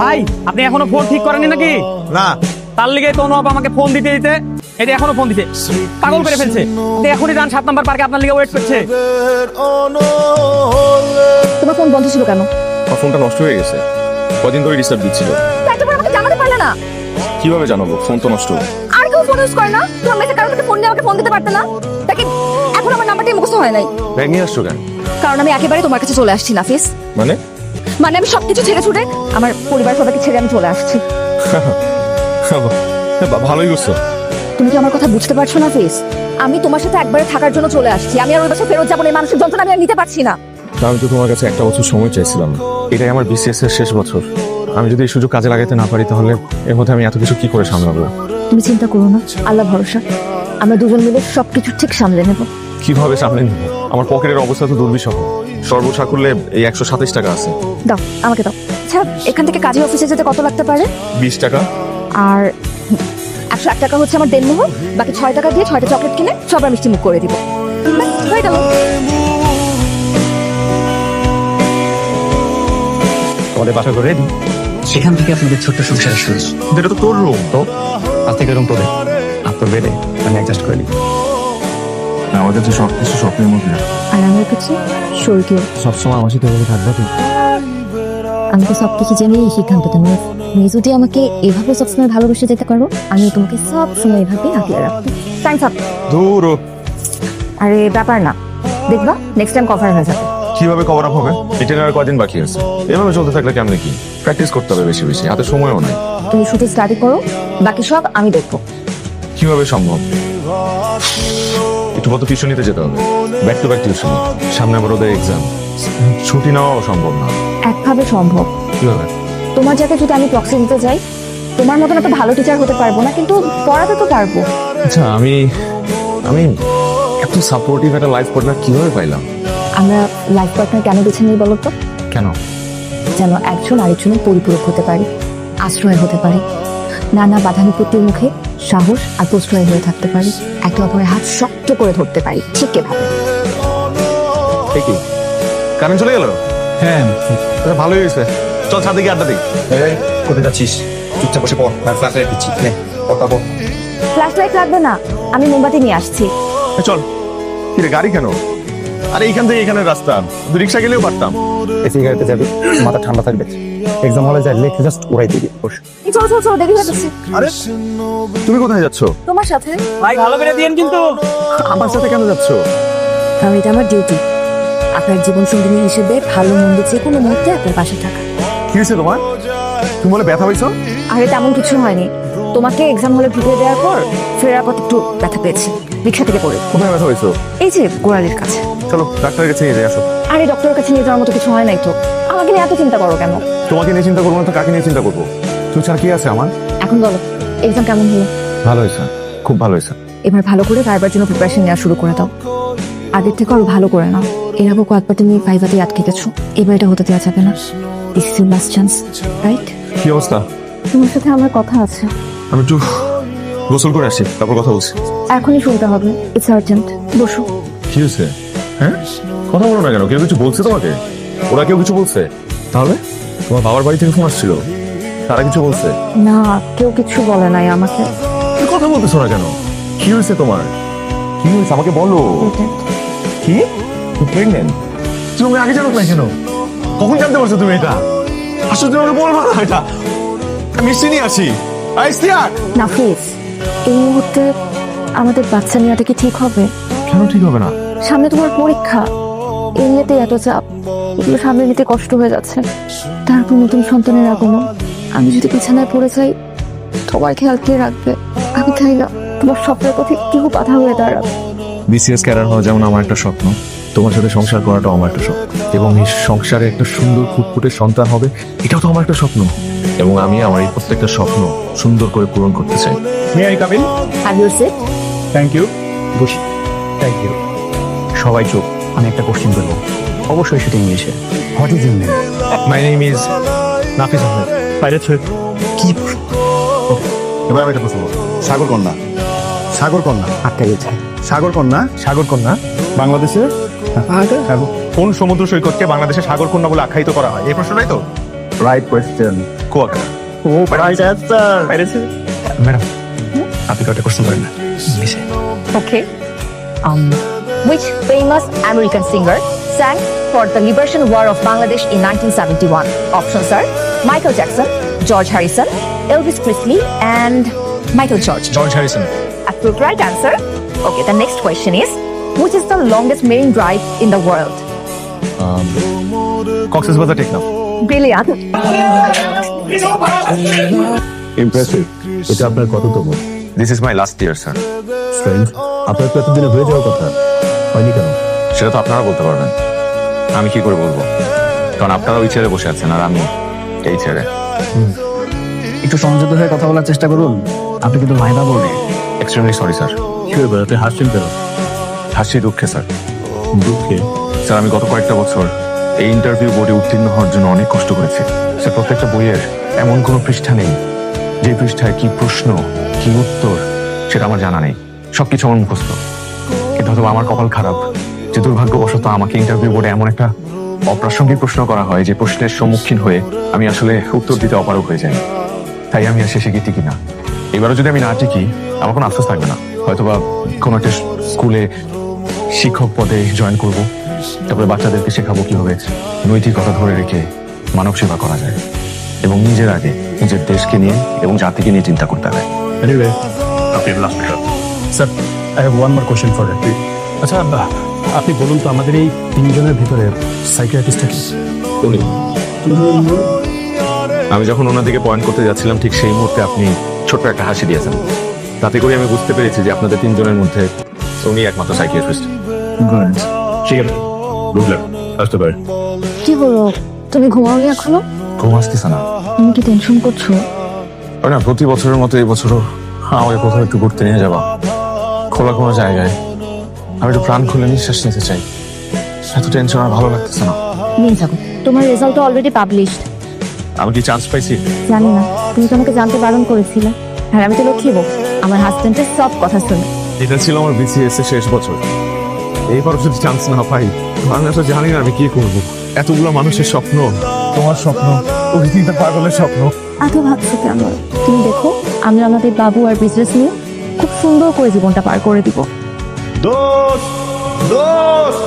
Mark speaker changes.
Speaker 1: ভাই আপনি এখনো ফোন ঠিক করেননি নাকি?
Speaker 2: না,
Speaker 1: তার লিগে তো অনুভব আমাকে ফোন দিতে দিতে এটা এখনো ফোন দিতে পাগল করে ফেলছে। এখনই যান 7 নম্বর পার্কে, আপনার লিগে ওয়েট করছে।
Speaker 3: তোমার ফোন বন্ধ ছিল কেন?
Speaker 2: আমার ফোনটা নষ্ট হয়ে গেছে, কদিন ধরে ডিস্টার্ব দিচ্ছিল।
Speaker 3: একবার আমাকে জানাতে পারলে না?
Speaker 2: কিভাবে জানাবো? ফোন তো নষ্ট।
Speaker 3: আর কেউ ফোন ইউজ করে না? তোমার মেসেজ কারোর কাছে ফোন দিয়ে আমাকে ফোন দিতে পারতে না? দেখি এখন আমার নাম্বারটাই মুখস্থ হয় নাই।
Speaker 2: ব্যাগ নিয়ে আসছো কেন?
Speaker 3: কারণ আমি একেবারে তোমার কাছে চলে আসছি নাফিস।
Speaker 2: মানে
Speaker 3: আমি সবকিছু ছেড়ে ছুটে আমার পরিবার সবাইকে ছেড়ে আমি চলে আসছি।
Speaker 2: ভালোই করছো।
Speaker 3: তুমি কি আমার কথা বুঝতে পারছো নাফিস? আমি তোমার সাথে একবারে থাকার জন্য চলে আসছি। আমি আর ওই বাসায় ফেরত যাবো না। এই মানসিক যন্ত্রণা আমি আর নিতে পারছি না।
Speaker 2: আমি তো তোমার কাছে একটা বছর সময় চাইছিলাম। এটাই আমার বিসিএস এর শেষ বছর। আমি যদি এই সুযোগ কাজে লাগাতে না পারি তাহলে এর মধ্যে আমি এত কিছু কি করে সামলাবো?
Speaker 3: তুমি চিন্তা করো না, আল্লাহ ভরসা। আমরা দুজন মিলে সবকিছু ঠিক সামলে নেব।
Speaker 2: কিভাবে সামলে নিব? আমার পকেটের অবস্থা তো দুর্বিষহ। সর্বসাকুল্যে এই 127 টাকা আছে।
Speaker 3: দাও, আমাকে দাও। আচ্ছা, এখান থেকে কাজী অফিসে যেতে কত লাগতে পারে?
Speaker 2: 20 টাকা।
Speaker 3: আর 101 টাকা হচ্ছে আমার দেনমোহর। বাকি 6 টাকা দিয়ে 6টা চকলেট কিনে সবার মিষ্টি মুখ করে দিব। হয়ে গেল।
Speaker 1: তোমাদের বাসা করে রেডি, সেখান থেকে আপনাদের ছোট্ট সংসার শুরু।
Speaker 2: এটা তো তোর রুম।
Speaker 1: তো আজ থেকে রুম তোদের, আর তোর বেডে আমি অ্যাডজাস্ট করে নিই।
Speaker 2: আমাদের তো সবকিছু স্বপ্নের মধ্যে।
Speaker 3: আর আমার কাছে স্বর্গীয়।
Speaker 2: সবসময় আমার সাথে থাকবে তো।
Speaker 3: আমি তো সবকিছু জেনে এই সিদ্ধান্তটা নিয়েছি। তুমি যদি আমাকে এভাবে সবসময় ভালোবেসে যেতে পারো, আমি তোমাকে সবসময় এভাবে আগলে রাখবো। Times up.
Speaker 2: দূর।
Speaker 3: আরে ব্যাপার না, দেখবা নেক্সট টাইম কভার হয়ে যাবে।
Speaker 2: কিভাবে কভার আপ হবে? এটা আর কয়দিন বাকি আছে। এভাবে চলতে থাকলে কেমন কি? প্র্যাকটিস করতে হবে বেশি বেশি, হাতে সময়ও নাই।
Speaker 3: তুমি শুধু স্টাডি করো, বাকি সব আমি দেখবো।
Speaker 2: কিভাবে সম্ভব? একটু কত টিউশন নিতে যেতে হবে, ব্যাক টু ব্যাক টিউশন। সামনে আবার ওদের এক্সাম, ছুটি নেওয়াও সম্ভব না।
Speaker 3: একভাবে সম্ভব।
Speaker 2: কিভাবে?
Speaker 3: তোমার জায়গায় যদি আমি প্রক্সি দিতে যাই, তোমার মতন একটা ভালো টিচার হতে পারবো না, কিন্তু পড়াতে তো পারবো।
Speaker 2: আচ্ছা, আমি এত সাপোর্টিভ একটা লাইফ পার্টনার কিভাবে পাইলাম?
Speaker 3: আমরা লাইফ পার্টনার কেন বেছে নিই বলো তো?
Speaker 2: কেন?
Speaker 3: যেন একজন আরেকজনের পরিপূরক হতে পারি, আশ্রয় হতে পারি, নানা বাধা বিপত্তির মুখে সাহস আর প্রশ্রয় হয়ে থাকতে পারি, একে অপরের হাত শক্ত করে ধরতে পারি। ঠিক এভাবে।
Speaker 2: কি কারেন্ট চলে গেল?
Speaker 1: হ্যাঁ,
Speaker 2: ভালোই হয়েছে। চল ছাদে গিয়ে আড্ডা দিই।
Speaker 1: কোথায় যাচ্ছিস? চুপচাপ বসে পড়, ফ্ল্যাশ লাইট দিচ্ছি।
Speaker 3: ফ্ল্যাশ লাইট লাগবে না, আমি মোমবাতি নিয়ে আসছি।
Speaker 2: চল। কি রে, গাড়ি কেন? আরে এইখান থেকে এখানে রাস্তা, রিক্সা গেলেও পারতাম।
Speaker 1: এসি গাড়িতে যাবি, মাথা ঠান্ডা থাকবে। এক্সাম হলে যাই, লেখে জাস্ট উড়াই দিবি।
Speaker 3: চলো চলো চলো, দেরি হয়ে যাচ্ছে।
Speaker 2: আরে তুমি কোথায় যাচ্ছ?
Speaker 3: তোমার সাথে।
Speaker 1: ভাই ভালো করে দিয়েন কিন্তু।
Speaker 2: আমার সাথে কেন যাচ্ছ?
Speaker 3: কারণ এটা আমার ডিউটি, আপনার জীবন সঙ্গিনী হিসেবে ভালো মন্দ যে কোনো মুহূর্তে আপনার পাশে থাকা।
Speaker 2: কি হয়েছে তোমার? তুমি বলে ব্যথা হয়েছ?
Speaker 3: আরে তেমন কিছু হয়নি, তোমাকে এক্সাম হলে ঢুকিয়ে দেওয়ার পর ফেরার পথে একটু ব্যথা পেয়েছি, রিক্সা থেকে পড়ে।
Speaker 2: কোথায় ব্যথা হয়েছ?
Speaker 3: এই যে গোড়ালির কাছে।
Speaker 2: চলো ডাক্তারের কাছে নিয়ে যাই, আসো।
Speaker 3: আরে ডক্টরের কাছে নিয়ে যাওয়ার মতো কিছু হয় নাই তো, আমাকে নিয়ে এত চিন্তা করো কেন?
Speaker 2: তোমাকে নিয়ে চিন্তা করবো না তো কাকে নিয়ে চিন্তা করবো? তুমি ছাড়া কি আছে আমার?
Speaker 3: এখন বলো, এক্সাম কেমন হলো?
Speaker 2: ভালো হয়েছে, খুব ভালো হয়েছে।
Speaker 3: এবার ভালো করে ভাইবার জন্য প্রিপারেশন নেওয়া শুরু করে দাও। আগের থেকে আরো ভালো করে নাও। এর আগে কয়েকবার তুমি ভাইভাতে আটকে গেছো, এবার এটা হতে দেওয়া যাবে না। This is your last chance, right?
Speaker 2: কি অবস্থা?
Speaker 3: তোমার সাথে আমার কথা আছে।
Speaker 2: আমি একটু গোসল করে আসি, তারপর কথা বলছি।
Speaker 3: এখনই শুনতে হবে, ইটস আর্জেন্ট। বসো।
Speaker 2: কি হয়েছে? হ্যাঁ, কথা বলো না কেন? কেউ কিছু বলছে তোমাকে? ওরা কেউ কিছু বলছে? তাহলে তোমার বাবার বাড়ি থেকে ফোন আসছিল, তারা কিছু বলছে?
Speaker 3: না, কেউ কিছু বলে নাই আমাকে।
Speaker 2: তুমি কথা বলতেছো না কেন? কি হয়েছে তোমার? কি হয়েছে আমাকে বলো। কি? তুমি প্রেগনেন্ট? তুমি আমাকে আগে জানো না কেন? কখন জানতে পারছো তুমি এটা? আসলে তুমি আমাকে বলবা না এটা। আমি মিষ্টি নিয়ে আসি।
Speaker 3: নাফিস, এই মুহূর্তে আমাদের বাচ্চা নেওয়াটা কি ঠিক হবে?
Speaker 2: কেন ঠিক হবে না?
Speaker 3: সামনে তোমার পরীক্ষা, এমনিতে এত চাপ, এগুলো সামনে নিতে কষ্ট হয়ে যাচ্ছে। তারপর নতুন সন্তানের আগমন, আমি যদি বিছানায় পড়ে যাই, তোমার খেয়াল কে রাখবে? আমি চাই না তোমার স্বপ্নের পথে কেউ বাধা হয়ে দাঁড়াবে।
Speaker 2: বিসিএস ক্যাডার হওয়া যেমন আমার একটা স্বপ্ন, তোমার সাথে সংসার করাটাও আমার একটা স্বপ্ন, এবং এই সংসারে একটা সুন্দর ফুটফুটে সন্তান হবে, এটাও তো আমার একটা স্বপ্ন। এবং আমি আমার এই প্রত্যেকটা স্বপ্ন সুন্দর করে পূরণ করতে চাই।
Speaker 1: May I come in?
Speaker 3: Have you sit?
Speaker 1: Thank you. বসি। Thank you. সবাই চুপ, আমি একটা কোশ্চেন করবো, অবশ্যই সেটা ইংলিশে। What is your name?
Speaker 2: My name is Nafis Ahmed.
Speaker 1: বাইরে ছয়।
Speaker 2: কি? এবার আমি একটা প্রশ্ন করবো। সাগর কন্যা, সাগর কন্যা
Speaker 1: আটটা গেছে।
Speaker 2: সাগর কন্যা, সাগর কন্যা বাংলাদেশে কোন সমুদ্র সৈকতকে বাংলাদেশে সাগর কন্যা বলে আখ্যায়িত করা হয়? এই প্রশ্নটাই তো।
Speaker 1: Right question.
Speaker 2: কুয়াকা।
Speaker 1: ও রাইট অ্যান্সার। ম্যাডাম আপনি কয়টা কোশ্চেন করেন না ইংলিশে?
Speaker 3: Okay. Which famous American singer sang for the Liberation War of Bangladesh in 1971? Options are Michael Jackson, George Harrison, Elvis Presley, and Michael George.
Speaker 1: George Harrison.
Speaker 3: Absolute right answer. Okay, the next question is, which is the longest marine drive in the world?
Speaker 2: Cox's Bazar Teknaf.
Speaker 3: Brilliant.
Speaker 1: Impressive. এটা আপনার কততম?
Speaker 2: This is my last year sir.
Speaker 1: Strange. আপনার তো এতদিনে হয়ে যাওয়ার কথা, হয়নি কেন?
Speaker 2: সেটা তো আপনারা বলতে পারবেন, আমি কি করে বলবো? কারণ আপনারা ওই চেয়ারে বসে আছেন আর আমি এই চেয়ারে।
Speaker 1: একটু সংযত হয়ে কথা বলার চেষ্টা করুন, আপনি কিন্তু ভাইবা বললেন।
Speaker 2: Extremely sorry sir.
Speaker 1: কি ব্যাপার, আপনি হাসছেন কেন?
Speaker 2: হাসি দুঃখে স্যার।
Speaker 1: দুঃখে?
Speaker 2: স্যার আমি গত কয়েকটা বছর এই ইন্টারভিউ বোর্ডে উত্তীর্ণ হওয়ার জন্য অনেক কষ্ট করেছি স্যার। প্রত্যেকটা বইয়ের এমন কোনো পৃষ্ঠা নেই যে পৃষ্ঠায় কি প্রশ্ন কি উত্তর সেটা আমার জানা নেই, সবকিছু আমার মুখস্থ। কিন্তু হয়তো আমার কপাল খারাপ যে দুর্ভাগ্যবশত আমাকে ইন্টারভিউ বোর্ডে এমন একটা অপ্রাসঙ্গিক প্রশ্ন করা হয় যে প্রশ্নের সম্মুখীন হয়ে আমি আসলে উত্তর দিতে অপারগ হয়ে যাই। তাই আমি আর শেষে গিয়ে টিকি না। এবারও যদি আমি না টিকি আমার কোনো আফসোস থাকবে না, হয়তোবা কোনো একটা স্কুলে শিক্ষক পদে জয়েন করব, তারপরে বাচ্চাদেরকে শেখাবো কিভাবে নৈতিকতা ধরে রেখে মানব সেবা করা যায় এবং নিজের আগে নিজের দেশকে নিয়ে এবং জাতিকে নিয়ে চিন্তা করতে হবে।
Speaker 1: এনিওয়ে, আপনি last sir, I have one more question for you. আচ্ছা, আপনি বলুন তো আমাদের এই তিনজনের ভিতরে সাইকিয়াট্রিস্টটা কি?
Speaker 2: আমি যখন ওনার দিকে পয়েন্ট করতে যাচ্ছিলাম ঠিক সেই মুহূর্তে আপনি ছোট্ট একটা হাসি দিয়েছেন, তাতে করে আমি বুঝতে পেরেছি যে আপনাদের তিনজনের মধ্যে উনি একমাত্র সাইকিয়াট্রিস্ট।
Speaker 1: গুড, ঠিক আছে, গুড লাক, আসতে পারে।
Speaker 3: কি হলো, তুমি ঘুমাওনি এখনো?
Speaker 2: ঘুম আসতেছে না।
Speaker 3: তুমি কি টেনশন করছো?
Speaker 2: ওই না, প্রতি বছরের মতো এই বছরও আমাকে কোথাও একটু ঘুরতে নিয়ে যাবা, খোলা কোনো জায়গায়। আমি একটু প্রাণ খুলে নিঃশ্বাস নিতে চাই, এত টেনশন আর ভালো লাগতেছে না।
Speaker 3: নিয়ে যাবো, তোমার রেজাল্ট তো অলরেডি পাবলিশড।
Speaker 2: আমি কি চান্স পাইছি?
Speaker 3: জানি না, তুমি তো আমাকে জানতে বারণ করেছিলে। আর আমি তো লক্ষ্মীব, আমার হাজবেন্ডের সব কথা শুনে।
Speaker 2: এটা ছিল আমার বিসিএস এর শেষ বছর। এইবার যদি চান্স না পাই আমি তো জানি না আমি কি করব। এতগুলো মানুষের স্বপ্ন, তোমার স্বপ্ন, অভিজিৎ পাগলের স্বপ্ন।
Speaker 3: এত ভাবছো কেন? তুমি দেখো, আমি আমাদের বাবু আর বিজনেস নিয়ে খুব সুন্দর করে জীবনটা পার করে দিব।
Speaker 2: দোস্ত দোস্ত